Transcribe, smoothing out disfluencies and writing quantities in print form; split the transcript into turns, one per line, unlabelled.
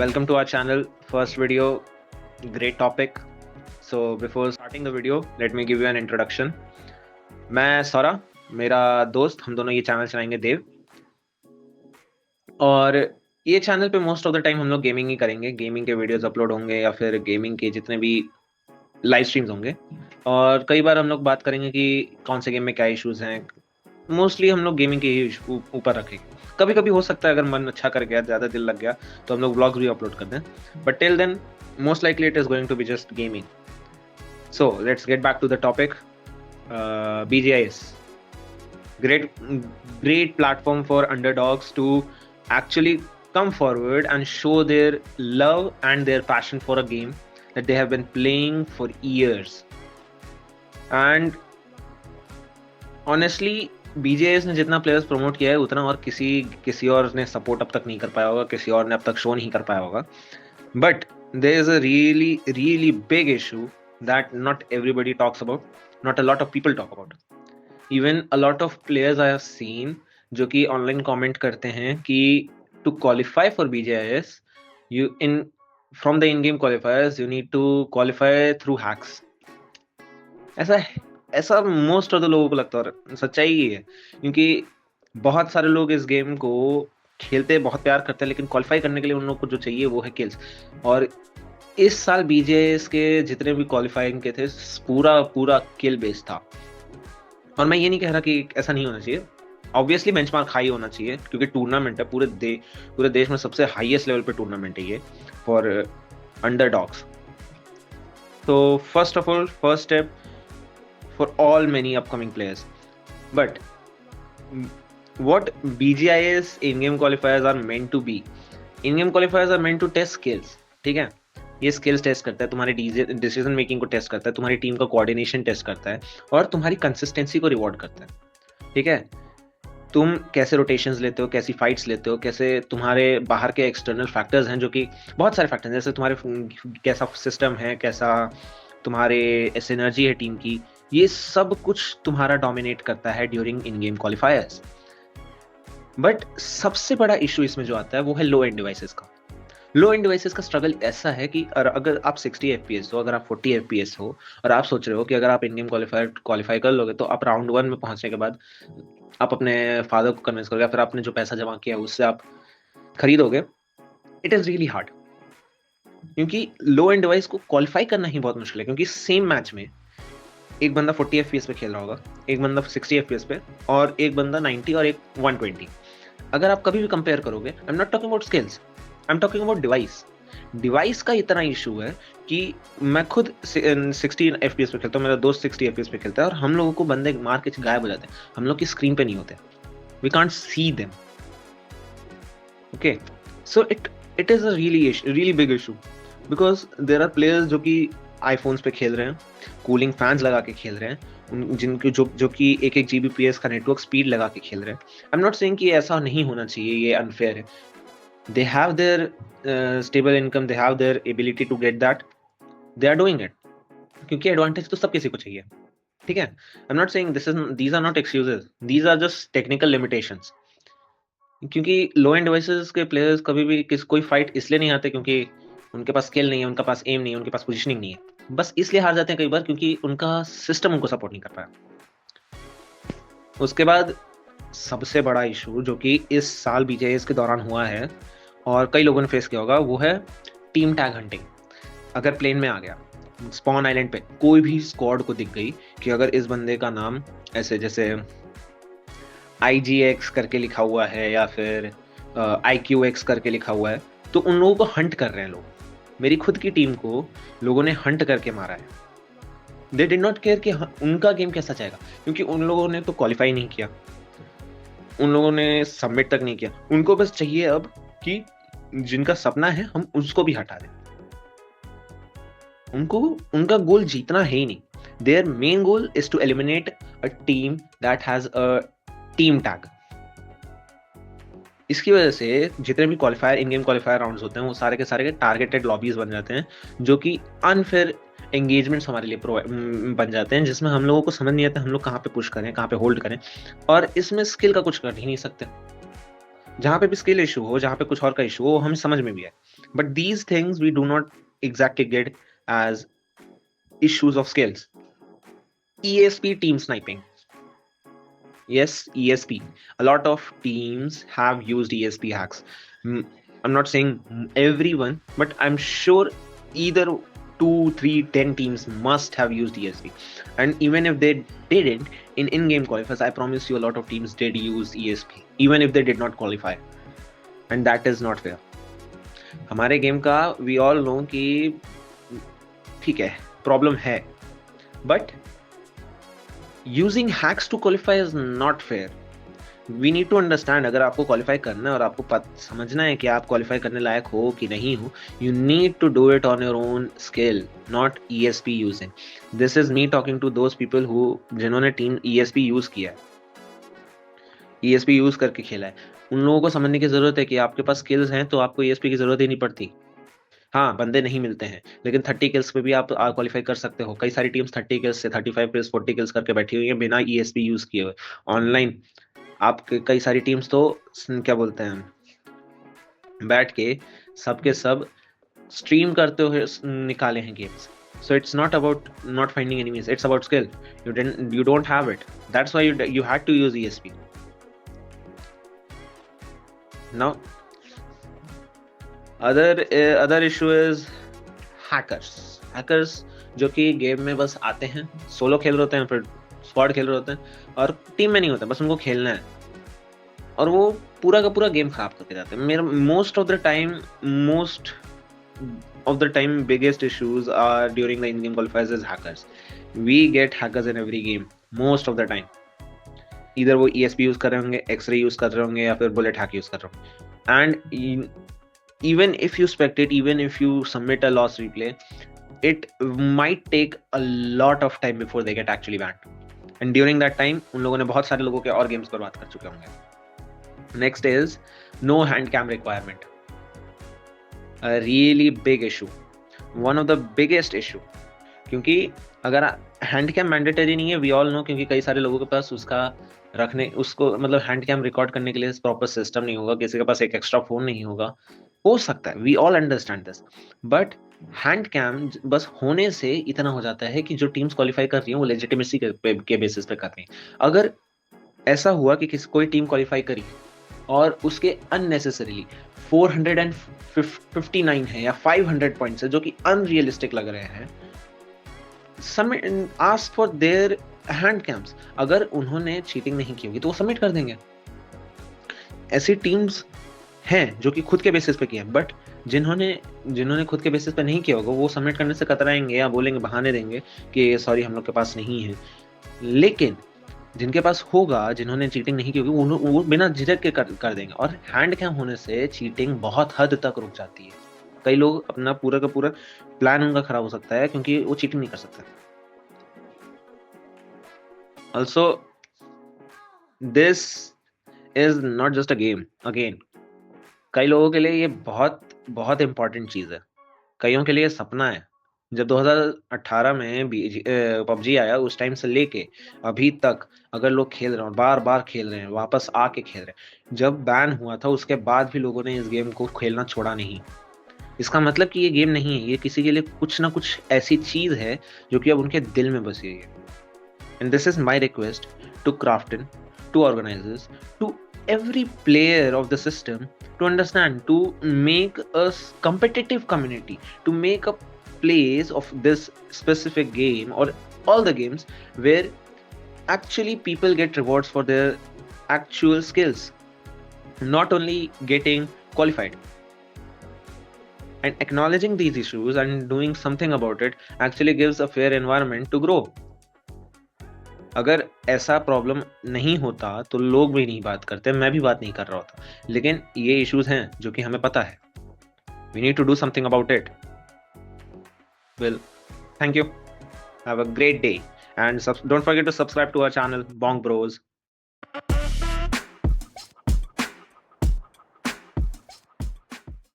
Welcome to our channel. First video, great topic. So before starting the video, let me give you an introduction. मैं सौरा, मेरा दोस्त, हम दोनों ये channel चलाएंगे देव। और ये चैनल पे मोस्ट ऑफ द टाइम हम लोग गेमिंग ही करेंगे। गेमिंग के वीडियोस अपलोड होंगे या फिर गेमिंग के जितने भी लाइव स्ट्रीम्स होंगे। और कई बार हम लोग बात करेंगे कि कौन से गेम में क्या इश्यूज हैं। मोस्टली हम लोग गेमिंग के ही ऊपर रखेंगे। कभी कभी हो सकता है अगर मन अच्छा कर गया, ज़्यादा दिल लग गया, तो हम लोग व्लॉग्स भी अपलोड कर दें। But till then most likely it is going to be just gaming. So let's get back to the topic. BGIS, great platform for underdogs to actually come forward and show their love and their passion for a game that they have been playing for years. And honestly, BGIS ने जितना players promote किया है उतना और किसी और ने support अब तक नहीं कर पाया होगा, किसी और ने अब तक शो नहीं कर पाया होगा. But there is a really big issue that not everybody talks about, not a lot of people talk about. Even a lot of players I have seen जो कि ऑनलाइन कमेंट करते हैं कि to qualify for BGIS, you from the in-game qualifiers you need to qualify through hacks. ऐसा most of the लोगों को लगता है और सच्चाई ही है, क्योंकि बहुत सारे लोग इस गेम को खेलते बहुत प्यार करते हैं, लेकिन क्वालिफाई करने के लिए उन लोगों को जो चाहिए वो है किल्स. और इस साल बीजेएस के जितने भी क्वालिफाइंग के थे पूरा किल बेस्ड था. और मैं ये नहीं कह रहा कि ऐसा नहीं होना चाहिए. ऑब्वियसली बेंचमार्क हाई होना चाहिए, क्योंकि टूर्नामेंट है, पूरे देश में सबसे हाईएस्ट लेवल पे टूर्नामेंट है ये फॉर अंडरडॉग्स. तो first of all, first step for all many upcoming players. But what BGIS in-game qualifiers are meant to be. In-game qualifiers are meant to test skills. ठीक है, ये skills test करता है, तुम्हारी decision making को test करता है, तुम्हारी टीम का कोऑर्डिनेशन टेस्ट करता है और तुम्हारी कंसिस्टेंसी को रिवॉर्ड करता है. ठीक है, तुम कैसे रोटेशंस लेते हो, कैसी फाइट्स लेते हो, कैसे तुम्हारे बाहर के एक्सटर्नल फैक्टर्स हैं, जो कि बहुत सारे फैक्टर्स, जैसे तुम्हारे कैसा सिस्टम है, कैसा तुम्हारे सिनर्जी है टीम की, ये सब कुछ तुम्हारा डोमिनेट करता है ड्यूरिंग इन गेम क्वालिफायर्स. बट सबसे बड़ा इशू इसमें जो आता है वो है लो एंड डिवाइसेस का. लो एंड डिवाइसेस का स्ट्रगल ऐसा है कि अगर आप 60 FPS हो, अगर आप 40 FPS हो, और आप सोच रहे हो कि अगर आप इन गेम क्वालिफाई कर लोगे तो आप राउंड 1 में पहुंचने के बाद आप अपने फादर को कन्विंस करोगे, फिर आपने जो पैसा जमा किया उससे आप खरीदोगे. इट इज रियली हार्ड, क्योंकि लो एंड डिवाइस को क्वालिफाई करना ही बहुत मुश्किल है. क्योंकि सेम मैच में एक बंदा 40 FPS पे खेल रहा होगा, एक बंदा 60 FPS पे, और एक बंदा 90 और एक 120. अगर आप कभी भी कंपेयर करोगे, आई am not talking about skills, I am talking about device का इतना इशू है कि मैं खुद 60 FPS पे खेलता हूँ, मेरा दोस्त 60 FPS पे खेलता है, और हम लोगों को बंदे मार के गायब हो जाते हैं, हम लोग की स्क्रीन पे नहीं होते, we can't see them. Okay, so it is a really big issue, because there are players जो कि आईफोन्स पे खेल रहे हैं, कूलिंग फैंस लगा के खेल रहे हैं, जिनके जो कि 1 Gbps का नेटवर्क स्पीड लगा के खेल रहे हैं. आई एम नॉट सेइंग कि ऐसा नहीं होना चाहिए, ये अनफेयर है. They have their stable income, they have their ability to get that, they are doing it, क्योंकि एडवांटेज तो सब किसी को चाहिए. ठीक है, I am not saying these are not excuses, these are just technical limitations. क्योंकि लो एंड डिवाइसेस के प्लेयर्स कभी भी कोई फाइट इसलिए नहीं आते क्योंकि उनके पास स्किल नहीं है, उनके पास एम नहीं है, उनके पास पोजीशनिंग नहीं है, बस इसलिए हार जाते हैं कई बार क्योंकि उनका सिस्टम उनको सपोर्ट नहीं कर पाया. उसके बाद सबसे बड़ा इशू जो कि इस साल बीजेएस के दौरान हुआ है और कई लोगों ने फेस किया होगा, वो है टीम टैग हंटिंग. अगर प्लेन में आ गया, स्पॉन आइलैंड पे कोई भी स्क्वाड को दिख गई कि अगर इस बंदे का नाम ऐसे जैसे IGX करके लिखा हुआ है या फिर IQX करके लिखा हुआ है, तो उन लोगों को हंट कर रहे हैं लोग. मेरी खुद की टीम को लोगों ने हंट करके मारा है. दे डिड नॉट केयर कि उनका गेम कैसा जाएगा, क्योंकि उन लोगों ने तो क्वालिफाई नहीं किया, उन लोगों ने सबमिट तक नहीं किया. उनको बस चाहिए अब कि जिनका सपना है हम उसको भी हटा दें. उनका गोल जीतना है ही नहीं. Their main goal is to eliminate a team that has a team tag. इसकी वजह से जितने भी qualifier in game qualifier rounds होते हैं वो सारे के टारगेटेड लॉबीज बन जाते हैं, जो कि अनफेयर एंगेजमेंट्स हमारे लिए बन जाते हैं, जिसमें हम लोगों को समझ नहीं आता हम लोग कहाँ पे पुश करें, कहाँ पे होल्ड करें. और इसमें स्किल का कुछ कर ही नहीं सकते. जहाँ पे भी स्किल इशू हो, जहाँ पे कुछ और का इशू हो, हमें समझ में भी आए. But these things we do not exactly get as issues of skills. ESP team sniping. Yes, ESP. A lot of teams have used ESP hacks. I'm not saying everyone, but I'm sure either 2, 3, 10 teams must have used ESP. And even if they didn't, in-game qualifiers, I promise you a lot of teams did use ESP, even if they did not qualify. And that is not fair. हमारे game का we all know कि ठीक है, problem है, but using hacks to qualify is not fair. We need to understand, अगर आपको qualify करना है और आपको समझना है कि आप क्वालिफाई करने लायक हो कि नहीं हो, you need to do it on your own skill, not ESP using. This is me talking to those people who जिन्होंने टीम ESP यूज किया है, ESP यूज करके खेला है. उन लोगों को समझने की जरूरत है कि आपके पास स्किल्स हैं तो आपको ESP की जरूरत ही नहीं पड़ती. हाँ, बंदे नहीं मिलते हैं, लेकिन 30 किल्स पे भी आप क्वालिफाई कर सकते हो. कई सारी टीम्स 30 किल्स से 35 किल्स 40 किल्स करके बैठी हुई है बिना ESP यूज किए हुए ऑनलाइन. आप कई सारी टीम्स तो क्या बोलते हैं, बैठ के सबके सब स्ट्रीम करते हुए निकाले हैं games. So it's not about not finding enemies, it's about skill. You don't have it, that's why you had to use ESP. Now other issue is hackers जो कि गेम में बस आते हैं, सोलो खेल रहे होते हैं, फिर स्क्वाड खेल रहे होते हैं और टीम में नहीं होता, बस उनको खेलना है और वो पूरा का पूरा गेम खराब करके जाते हैं. मेरा most of the time biggest issues are during the in-game qualifiers is hackers. We get hackers in every game most of the time. Either वो ESP यूज कर रहे होंगे, X-ray यूज कर रहे होंगे या फिर bullet hack यूज कर रहे होंगे. And even if you spectate, even if you submit a loss replay, it might take a lot of time before they get actually banned. And during that time उन लोगों ने बहुत सारे लोगों के और गेम्स बर्बाद कर चुके होंगे. Next is no hand cam requirement. A really big issue, one of the biggest issue. क्योंकि अगर हैंड कैम मैंडेटरी नहीं है, वी ऑल नो, क्योंकि कई सारे लोगों के पास उसको मतलब हैंड कैम रिकॉर्ड करने के लिए प्रॉपर सिस्टम नहीं होगा, किसी के पास एक एक्स्ट्रा फोन नहीं होगा, हो सकता है, we all understand this. But hand cam बस होने से इतना हो जाता है कि जो टीम्स क्वालिफाई कर रही हैं वो लेजिटिमेसी के बेसिस पे कर रही हैं. अगर ऐसा हुआ कि कोई टीम क्वालिफाई करी और उसके अननेसेसरीली 459 है या 500 पॉइंट्स है जो कि अनरियलिस्टिक लग रहे हैं, ask for their hand camps. अगर उन्होंने चीटिंग नहीं की होगी तो वो सबमिट कर देंगे. ऐसी टीम्स हैं जो कि खुद के बेसिस पे किया, बट जिन्होंने खुद के बेसिस पे नहीं किया होगा वो सबमिट करने से कतराएंगे या बोलेंगे, बहाने देंगे कि सॉरी हम लोग के पास नहीं है. लेकिन जिनके पास होगा, जिन्होंने चीटिंग नहीं की होगी, वो बिना झिझक के कर देंगे. और हैंड कैम होने से चीटिंग बहुत हद तक रुक जाती है. कई लोग अपना पूरा का पूरा प्लान उनका खराब हो सकता है क्योंकि वो चीटिंग नहीं कर सकते. Also this is not just a game. Again, कई लोगों के लिए ये बहुत बहुत इंपॉर्टेंट चीज है, कईयों के लिए सपना है. जब 2018 में PUBG आया, उस टाइम से लेके अभी तक अगर लोग खेल रहे हैं, बार बार खेल रहे हैं, वापस आके खेल रहे हैं. जब बैन हुआ था उसके बाद भी लोगों ने इस गेम को खेलना छोड़ा नहीं. इसका मतलब कि ये गेम नहीं है, ये किसी के लिए कुछ ना कुछ ऐसी चीज है जो कि अब उनके दिल में बसी है. And this is my request to Krafton, to organisers, to every player of the system to understand, to make a competitive community, to make a place of this specific game or all the games where actually people get rewards for their actual skills, not only getting qualified. And acknowledging these issues and doing something about it actually gives a fair environment to grow. अगर ऐसा problem नहीं होता तो लोग भी नहीं बात करते, मैं भी बात नहीं कर रहा होता. लेकिन ये इश्यूज हैं जो कि हमें पता है. We need to do something about it. Well, thank you. Have a great day and don't forget to subscribe to our channel Bonk Bros.